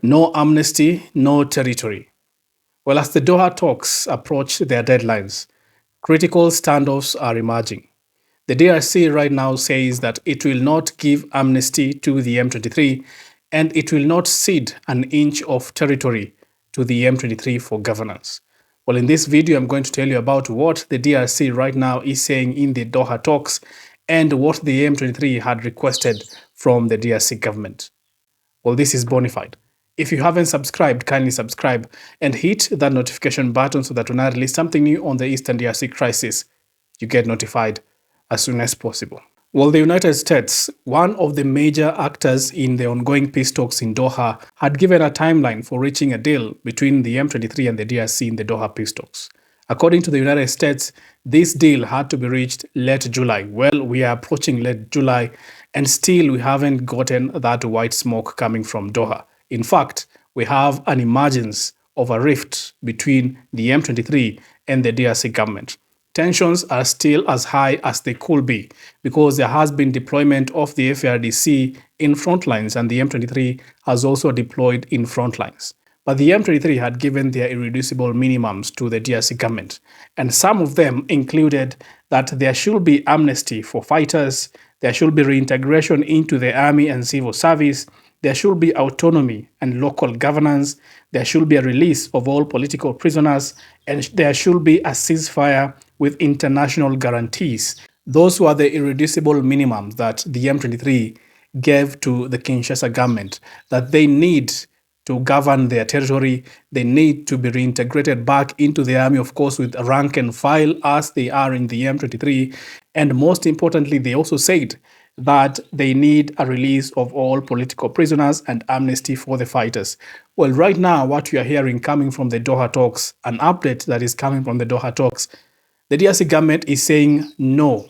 No amnesty, no territory. Well, as the Doha talks approach their deadlines, critical standoffs are emerging. The DRC right now says that it will not give amnesty to the M23 and it will not cede an inch of territory to the M23 for governance. Well, in this video, I'm going to tell you about what the DRC right now is saying in the Doha talks and what the M23 had requested from the DRC government. Well, this is Bonafide. If you haven't subscribed, kindly subscribe and hit that notification button so that when I release something new on the Eastern DRC crisis, you get notified as soon as possible. Well, the United States, one of the major actors in the ongoing peace talks in Doha, had given a timeline for reaching a deal between the M23 and the DRC in the Doha peace talks. According to the United States, this deal had to be reached late July. Well, we are approaching late July and still we haven't gotten that white smoke coming from Doha. In fact, we have an emergence of a rift between the M23 and the DRC government. Tensions are still as high as they could be because there has been deployment of the FARDC in front lines and the M23 has also deployed in front lines. But the M23 had given their irreducible minimums to the DRC government, and some of them included that there should be amnesty for fighters, there should be reintegration into the army and civil service, there should be autonomy and local governance, there should be a release of all political prisoners, and there should be a ceasefire with international guarantees. Those were the irreducible minimums that the M23 gave to the Kinshasa government, that they need to govern their territory, they need to be reintegrated back into the army, of course, with rank and file as they are in the M23. And most importantly, they also said that they need a release of all political prisoners and amnesty for the fighters. Well, right now, what we are hearing coming from the Doha talks, an update that is coming from the Doha talks, the DRC government is saying no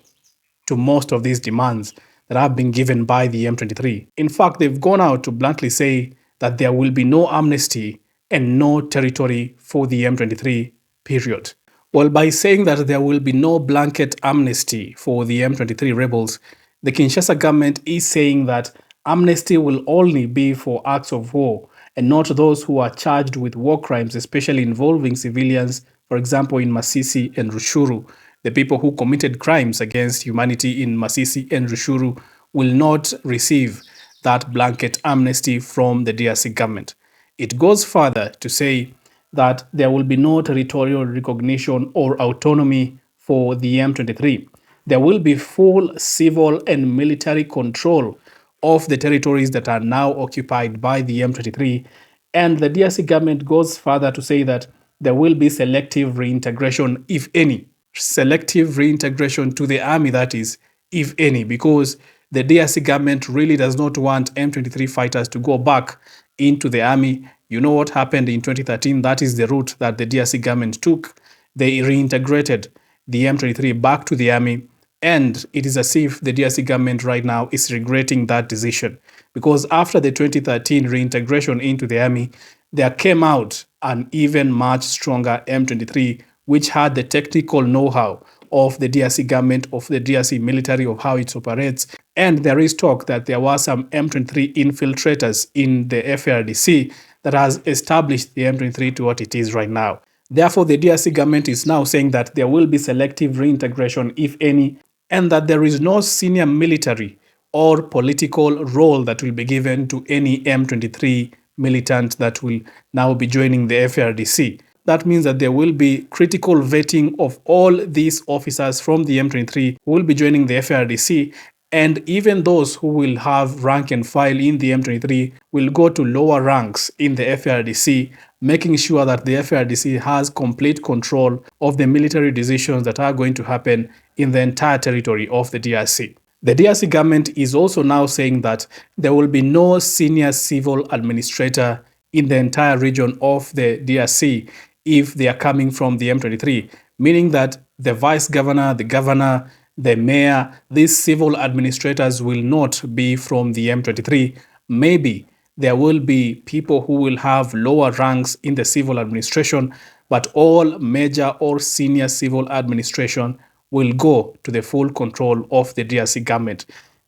to most of these demands that have been given by the M23. In fact, they've gone out to bluntly say that there will be no amnesty and no territory for the M23, period. Well, by saying that there will be no blanket amnesty for the M23 rebels, the Kinshasa government is saying that amnesty will only be for acts of war and not those who are charged with war crimes, especially involving civilians, for example, in Masisi and Rushuru. The people who committed crimes against humanity in Masisi and Rushuru will not receive that blanket amnesty from the DRC government. It goes further to say that there will be no territorial recognition or autonomy for the M23. There will be full civil and military control of the territories that are now occupied by the M23. And the DRC government goes further to say that there will be selective reintegration, if any. Selective reintegration to the army, that is, if any, because the DRC government really does not want M23 fighters to go back into the army. You know what happened in 2013? That is the route that the DRC government took. They reintegrated the M23 back to the army, and it is as if the DRC government right now is regretting that decision, because after the 2013 reintegration into the army, there came out an even much stronger M23, which had the technical know-how of the DRC government, of the DRC military, of how it operates. And there is talk that there were some M23 infiltrators in the FARDC that has established the M23 to what it is right now. Therefore, the DRC government is now saying that there will be selective reintegration, if any, and that there is no senior military or political role that will be given to any M23 militant that will now be joining the FARDC. That means that there will be critical vetting of all these officers from the M23 who will be joining the FARDC, and even those who will have rank and file in the M23 will go to lower ranks in the FARDC, making sure that the FARDC has complete control of the military decisions that are going to happen in the entire territory of the DRC. The DRC government is also now saying that there will be no senior civil administrator in the entire region of the DRC if they are coming from the M23, meaning that the vice governor, the governor, the mayor, these civil administrators will not be from the M23. Maybe there will be people who will have lower ranks in the civil administration, but all major or senior civil administration will go to the full control of the DRC government.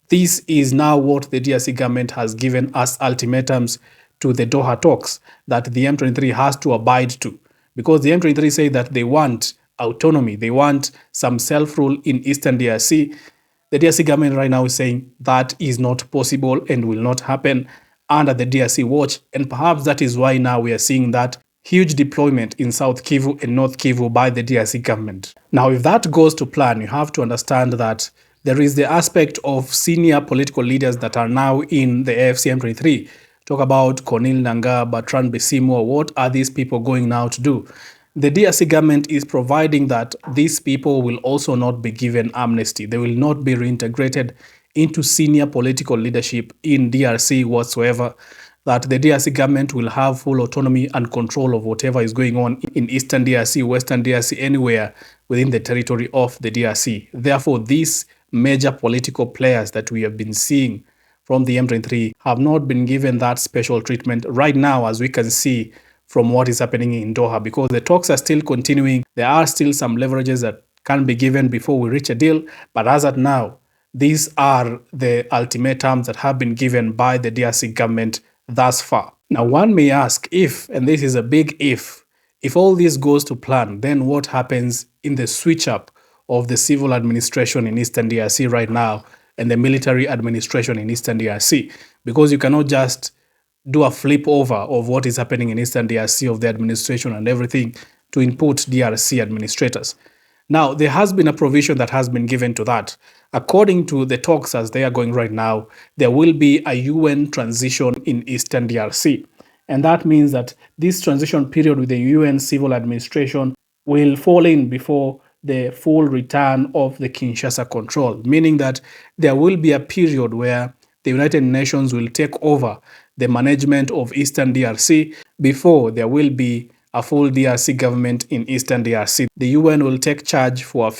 This is now what the DRC government has given us ultimatums to the Doha talks that the M23 has to abide to, because the M23 say that they want autonomy, they want some self-rule in Eastern DRC. The DRC government right now is saying that is not possible and will not happen under the DRC watch, and perhaps that is why now we are seeing that huge deployment in South Kivu and North Kivu by the DRC government. Now, if that goes to plan, you have to understand that there is the aspect of senior political leaders that are now in the AFC M23. Talk about Corneille Nangaa, Bertrand Bisimwa. What are these people going now to do? The DRC government is providing that these people will also not be given amnesty. They will not be reintegrated into senior political leadership in DRC whatsoever, that the DRC government will have full autonomy and control of whatever is going on in Eastern DRC, Western DRC, anywhere within the territory of the DRC. Therefore, these major political players that we have been seeing from the M23 have not been given that special treatment right now, as we can see from what is happening in Doha, because the talks are still continuing. There are still some leverages that can be given before we reach a deal. But as at now, these are the ultimatums that have been given by the DRC government thus far. Now, one may ask if, and this is a big if all this goes to plan, then what happens in the switch up of the civil administration in Eastern DRC right now and the military administration in Eastern DRC? Because you cannot just do a flip over of what is happening in Eastern DRC, of the administration and everything, to input DRC administrators. Now, there has been a provision that has been given to that. According to the talks as they are going right now, there will be a UN transition in Eastern DRC. And that means that this transition period with the UN civil administration will fall in before the full return of the Kinshasa control, meaning that there will be a period where the United Nations will take over the management of Eastern DRC before there will be a full DRC government in Eastern DRC. The UN will take charge for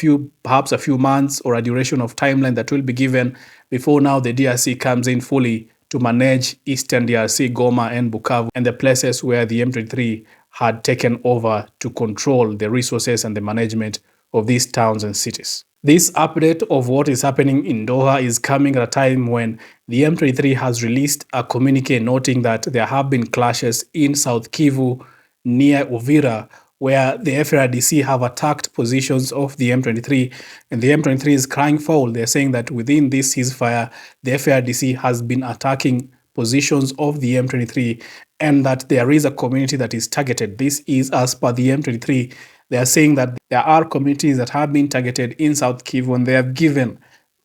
perhaps a few months, or a duration of timeline that will be given before now the DRC comes in fully to manage Eastern DRC, Goma and Bukavu, and the places where the M23 had taken over to control the resources and the management of these towns and cities. This update of what is happening in Doha is coming at a time when the M23 has released a communique noting that there have been clashes in South Kivu near Uvira, where the FARDC have attacked positions of the M23, and the M23 is crying foul. They're saying that within this ceasefire, the FARDC has been attacking positions of the M23, and that there is a community that is targeted. This is as per the M23. They are saying that there are communities that have been targeted in South Kivu, and they have given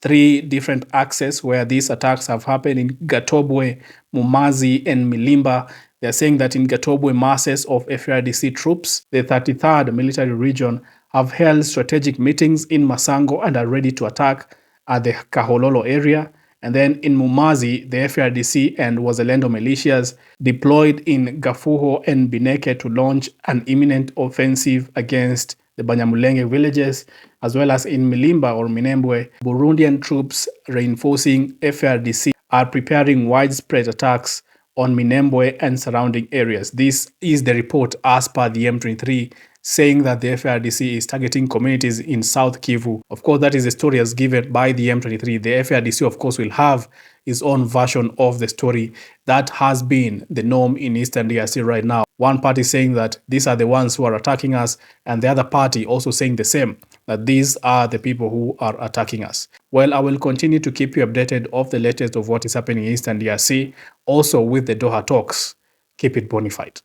3 different axes where these attacks have happened: in Gatobwe, Mumazi, and Milimba. They are saying that in Gatobwe, masses of FARDC troops, the 33rd Military Region, have held strategic meetings in Masango and are ready to attack at the Kahololo area. And then in Mumazi, the FARDC and Wazalendo militias deployed in Gafuho and Bineke to launch an imminent offensive against the Banyamulenge villages, as well as in Milimba or Minembwe, Burundian troops reinforcing FARDC are preparing widespread attacks on Minembwe and surrounding areas. This is the report as per the M23, saying that the FARDC is targeting communities in South Kivu. Of course, that is the story as given by the M23. The FARDC, of course, will have its own version of the story. That has been the norm in Eastern DRC right now. One party saying that these are the ones who are attacking us, and the other party also saying the same, that these are the people who are attacking us. Well, I will continue to keep you updated of the latest of what is happening in Eastern DRC, also with the Doha talks. Keep it bona fide.